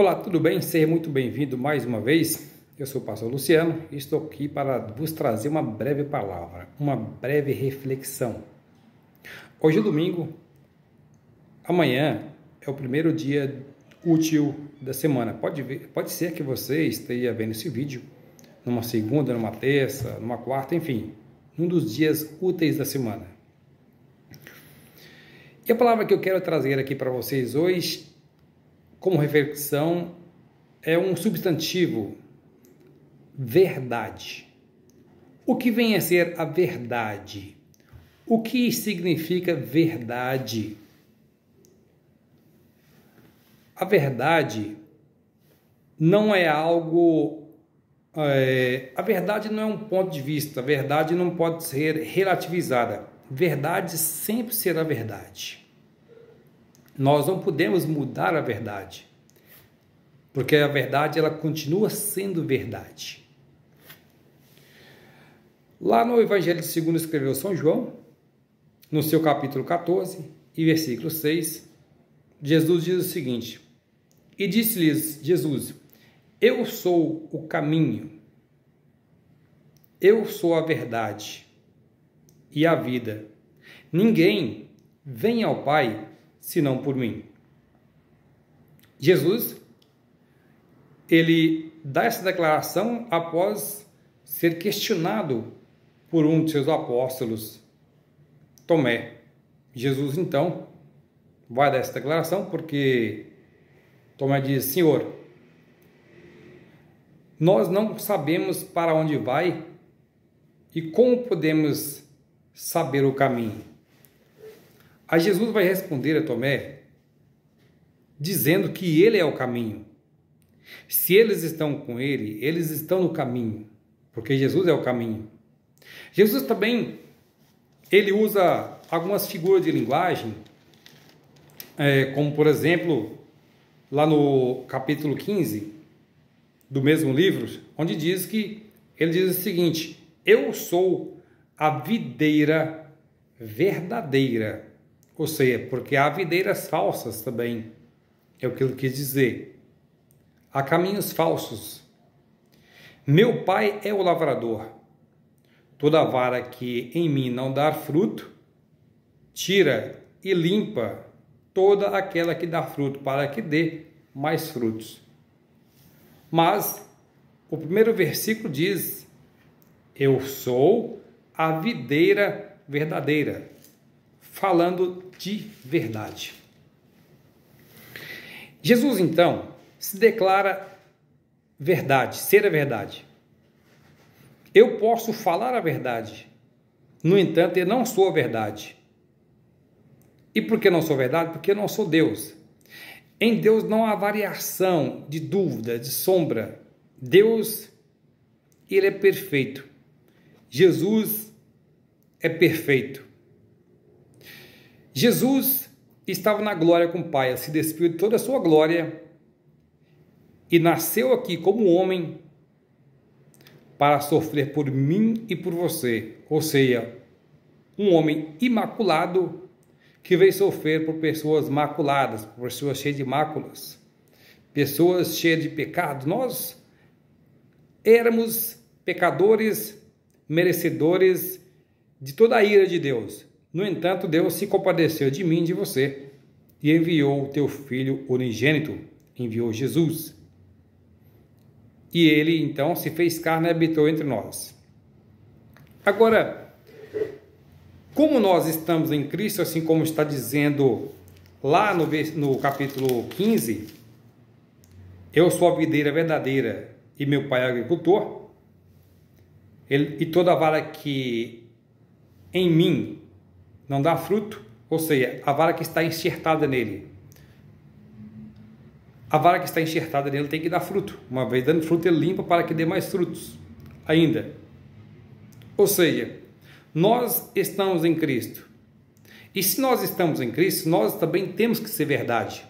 Olá, tudo bem? Seja muito bem-vindo mais uma vez. Eu sou o pastor Luciano e estou aqui para vos trazer uma breve palavra, uma breve reflexão. Hoje é domingo, amanhã é o primeiro dia útil da semana. Pode ser que você esteja vendo esse vídeo numa segunda, numa terça, numa quarta, enfim, um dos dias úteis da semana. E a palavra que eu quero trazer aqui para vocês hoje, como reflexão, é um substantivo: verdade. O que vem a ser a verdade? O que significa verdade? A verdade não é algo... a verdade não é um ponto de vista. A verdade não pode ser relativizada. Verdade sempre será verdade. Nós não podemos mudar a verdade, porque a verdade ela continua sendo verdade. Lá no Evangelho segundo escreveu São João, no seu capítulo 14 e versículo 6, Jesus diz o seguinte: e disse-lhes Jesus: eu sou o caminho, eu sou a verdade e a vida. Ninguém vem ao Pai senão por mim. Jesus, ele dá essa declaração após ser questionado por um de seus apóstolos, Tomé. Jesus, então, vai dar essa declaração porque Tomé diz: Senhor, nós não sabemos para onde vai e como podemos saber o caminho. Aí Jesus vai responder a Tomé dizendo que ele é o caminho. Se eles estão com ele, eles estão no caminho, porque Jesus é o caminho. Jesus também, ele usa algumas figuras de linguagem, como por exemplo, lá no capítulo 15 do mesmo livro, onde diz que ele diz o seguinte: eu sou a videira verdadeira. Ou seja, porque há videiras falsas também, é o que ele quis dizer. Há caminhos falsos. Meu Pai é o lavrador. Toda vara que em mim não dar fruto, tira e limpa toda aquela que dá fruto, para que dê mais frutos. Mas o primeiro versículo diz: eu sou a videira verdadeira, falando de verdade. Jesus, então, se declara verdade, ser a verdade. Eu posso falar a verdade, no entanto, eu não sou a verdade. E por que não sou a verdade? Porque eu não sou Deus. Em Deus não há variação de dúvida, de sombra. Deus, ele é perfeito. Jesus é perfeito. Jesus estava na glória com o Pai, se despiu de toda a sua glória e nasceu aqui como homem para sofrer por mim e por você. Ou seja, um homem imaculado que veio sofrer por pessoas maculadas, por pessoas cheias de máculas, pessoas cheias de pecado. Nós éramos pecadores, merecedores de toda a ira de Deus. No entanto, Deus se compadeceu de mim e de você e enviou o teu Filho unigênito, enviou Jesus. E ele, então, se fez carne e habitou entre nós. Agora, como nós estamos em Cristo, assim como está dizendo lá no capítulo 15, eu sou a videira verdadeira e meu Pai é agricultor, e toda vara que em mim não dá fruto, ou seja, a vara que está enxertada nele. A vara que está enxertada nele tem que dar fruto. Uma vez dando fruto, ele limpa para que dê mais frutos ainda. Ou seja, nós estamos em Cristo. E se nós estamos em Cristo, nós também temos que ser verdade.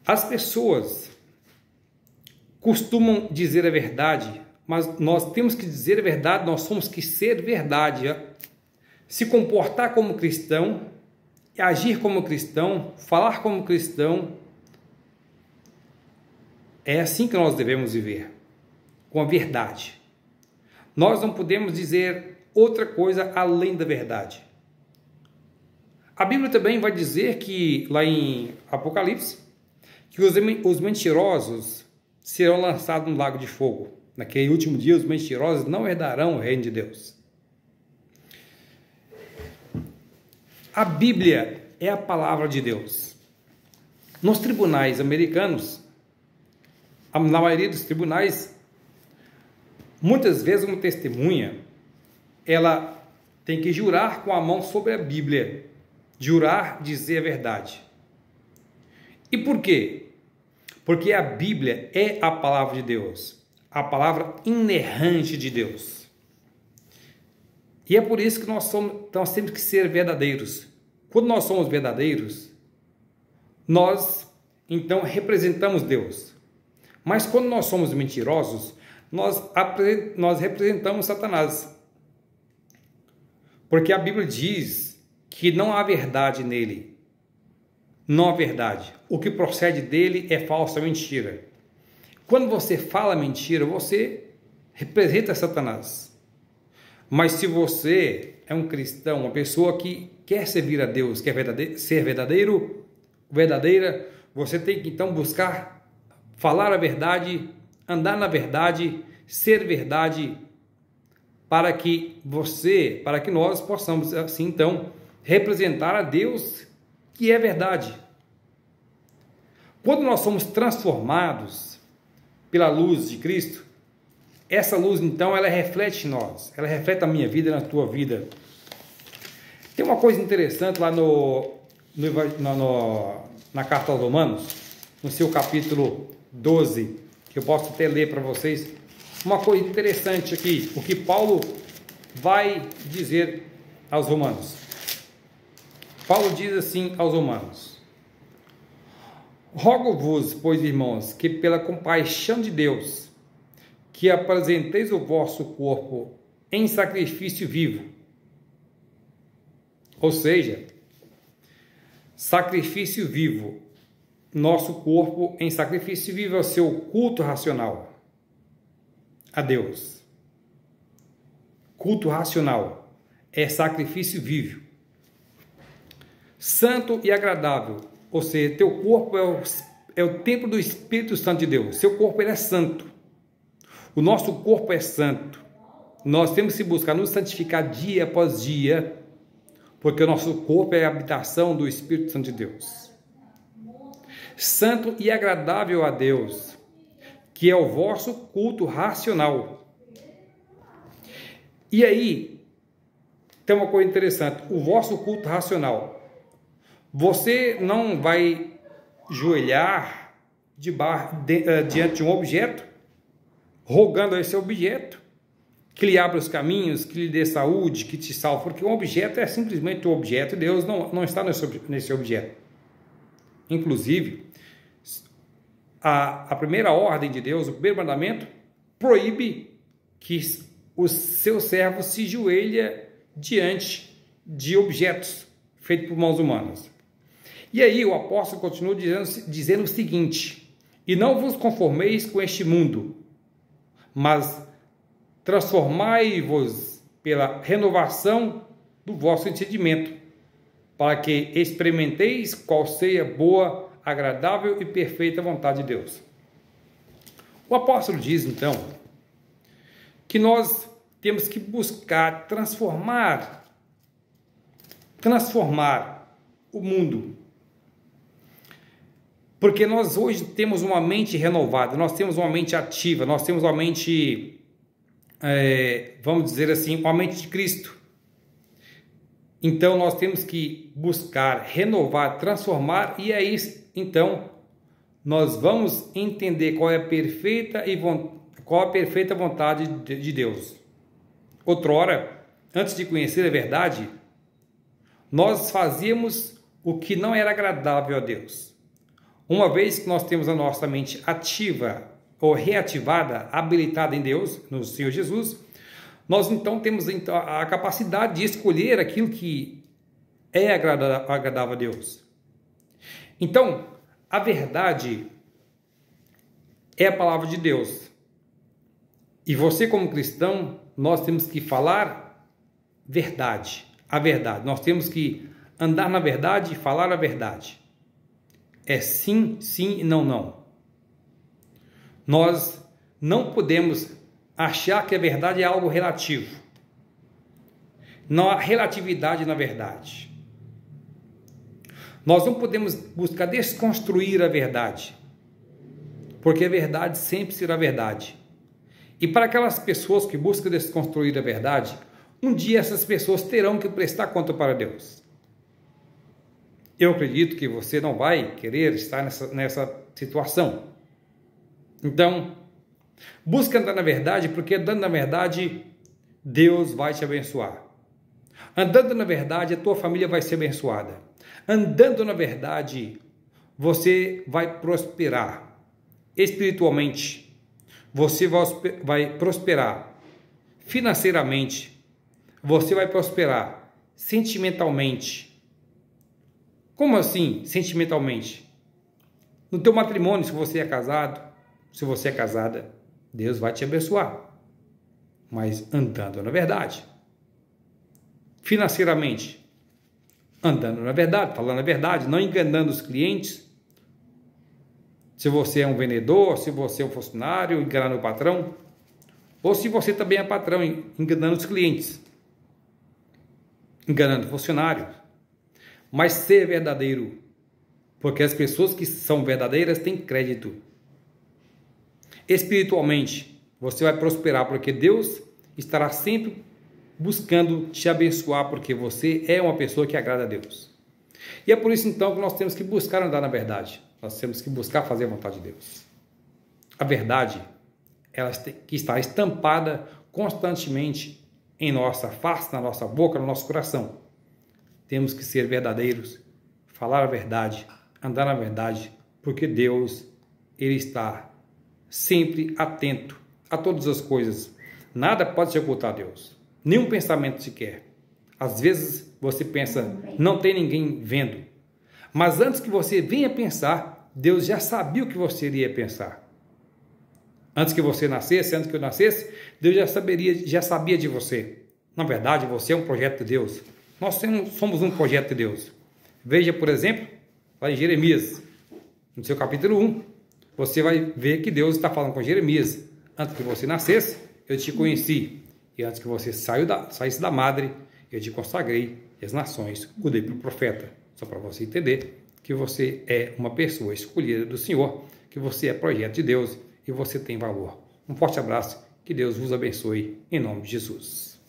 As pessoas costumam dizer a verdade, mas nós temos que dizer a verdade, nós temos que ser verdade. Se comportar como cristão, agir como cristão, falar como cristão, É assim que nós devemos viver, com a verdade. Nós não podemos dizer outra coisa além da verdade. A Bíblia também vai dizer que, lá em Apocalipse, que os mentirosos serão lançados no lago de fogo. Naquele último dia, os mentirosos não herdarão o reino de Deus. A Bíblia é a palavra de Deus. Nos tribunais americanos, na maioria dos tribunais, muitas vezes uma testemunha, ela tem que jurar com a mão sobre a Bíblia, jurar dizer a verdade. E por quê? Porque a Bíblia é a palavra de Deus, a palavra inerrante de Deus. E é por isso que nós temos que ser verdadeiros. Quando nós somos verdadeiros, nós então representamos Deus. Mas quando nós somos mentirosos, nós representamos Satanás. Porque a Bíblia diz que não há verdade nele. Não há verdade. O que procede dele é falsa mentira. Quando você fala mentira, você representa Satanás. Mas se você é um cristão, uma pessoa que quer servir a Deus, quer ser verdadeira, você tem que então buscar falar a verdade, andar na verdade, ser verdade, para que nós possamos assim então representar a Deus, que é verdade. Quando nós somos transformados pela luz de Cristo, essa luz então ela reflete em nós, ela reflete a minha vida e na tua vida. Tem uma coisa interessante lá na carta aos Romanos, no seu capítulo 12, que eu posso até ler para vocês. Uma coisa interessante aqui, o que Paulo vai dizer aos Romanos. Paulo diz assim aos Romanos: rogo-vos, pois, irmãos, que pela compaixão de Deus, que apresenteis o vosso corpo em sacrifício vivo. Ou seja, sacrifício vivo. Nosso corpo em sacrifício vivo é o seu culto racional a Deus. Culto racional é sacrifício vivo. Santo e agradável. Ou seja, teu corpo é o templo do Espírito Santo de Deus. Seu corpo ele é santo. O nosso corpo é santo. Nós temos que buscar nos santificar dia após dia, porque o nosso corpo é a habitação do Espírito Santo de Deus. Santo e agradável a Deus, que é o vosso culto racional. E aí, tem uma coisa interessante, o vosso culto racional. Você não vai joelhar diante de um objeto, rogando a esse objeto, que lhe abra os caminhos, que lhe dê saúde, que te salve, porque um objeto é simplesmente um objeto, e Deus não está nesse objeto. Inclusive, a primeira ordem de Deus, o primeiro mandamento, proíbe que os seus servos se joelhem diante de objetos feitos por mãos humanas. E aí o apóstolo continua dizendo o seguinte: e não vos conformeis com este mundo, mas transformai-vos pela renovação do vosso entendimento, para que experimenteis qual seja a boa, agradável e perfeita vontade de Deus. O apóstolo diz, então, que nós temos que buscar transformar o mundo. Porque nós hoje temos uma mente renovada, nós temos uma mente ativa, nós temos uma mente, vamos dizer assim, uma mente de Cristo. Então nós temos que buscar, renovar, transformar, e aí então nós vamos entender qual é a perfeita vontade de Deus. Outrora, antes de conhecer a verdade, nós fazíamos o que não era agradável a Deus. Uma vez que nós temos a nossa mente ativa ou reativada, habilitada em Deus, no Senhor Jesus, nós então temos a capacidade de escolher aquilo que é agradável a Deus. Então, a verdade é a palavra de Deus. E você, como cristão, nós temos que falar verdade, a verdade. Nós temos que andar na verdade e falar a verdade. É sim, sim e não, não. Nós não podemos achar que a verdade é algo relativo. Não há relatividade na verdade. Nós não podemos buscar desconstruir a verdade, porque a verdade sempre será verdade. E para aquelas pessoas que buscam desconstruir a verdade, um dia essas pessoas terão que prestar conta para Deus. Eu acredito que você não vai querer estar nessa situação. Então, busca andar na verdade, porque andando na verdade, Deus vai te abençoar. Andando na verdade, a tua família vai ser abençoada. Andando na verdade, você vai prosperar espiritualmente. Você vai prosperar financeiramente. Você vai prosperar sentimentalmente. Como assim, sentimentalmente? No teu matrimônio, se você é casado, se você é casada, Deus vai te abençoar. Mas andando na verdade. Financeiramente, andando na verdade, falando a verdade, não enganando os clientes. Se você é um vendedor, se você é um funcionário, enganando o patrão, ou se você também é patrão, enganando os clientes, enganando o funcionário. Mas ser verdadeiro, porque as pessoas que são verdadeiras têm crédito. Espiritualmente, você vai prosperar, porque Deus estará sempre buscando te abençoar, porque você é uma pessoa que agrada a Deus. E é por isso então que nós temos que buscar andar na verdade. Nós temos que buscar fazer a vontade de Deus. A verdade, ela tem que estar estampada constantemente em nossa face, na nossa boca, no nosso coração. Temos que ser verdadeiros, falar a verdade, andar na verdade, porque Deus, Ele está sempre atento a todas as coisas. Nada pode se ocultar a Deus. Nenhum pensamento sequer. Às vezes você pensa, não tem ninguém vendo. Mas antes que você venha pensar, Deus já sabia o que você iria pensar. Antes que você nascesse, antes que eu nascesse, Deus já sabia de você. Na verdade, você é um projeto de Deus. Nós somos um projeto de Deus. Veja, por exemplo, lá em Jeremias, no seu capítulo 1, você vai ver que Deus está falando com Jeremias. Antes que você nascesse, eu te conheci. E antes que você saísse da madre, eu te consagrei e as nações cuidei para o profeta. Só para você entender que você é uma pessoa escolhida do Senhor, que você é projeto de Deus e você tem valor. Um forte abraço, que Deus vos abençoe, em nome de Jesus.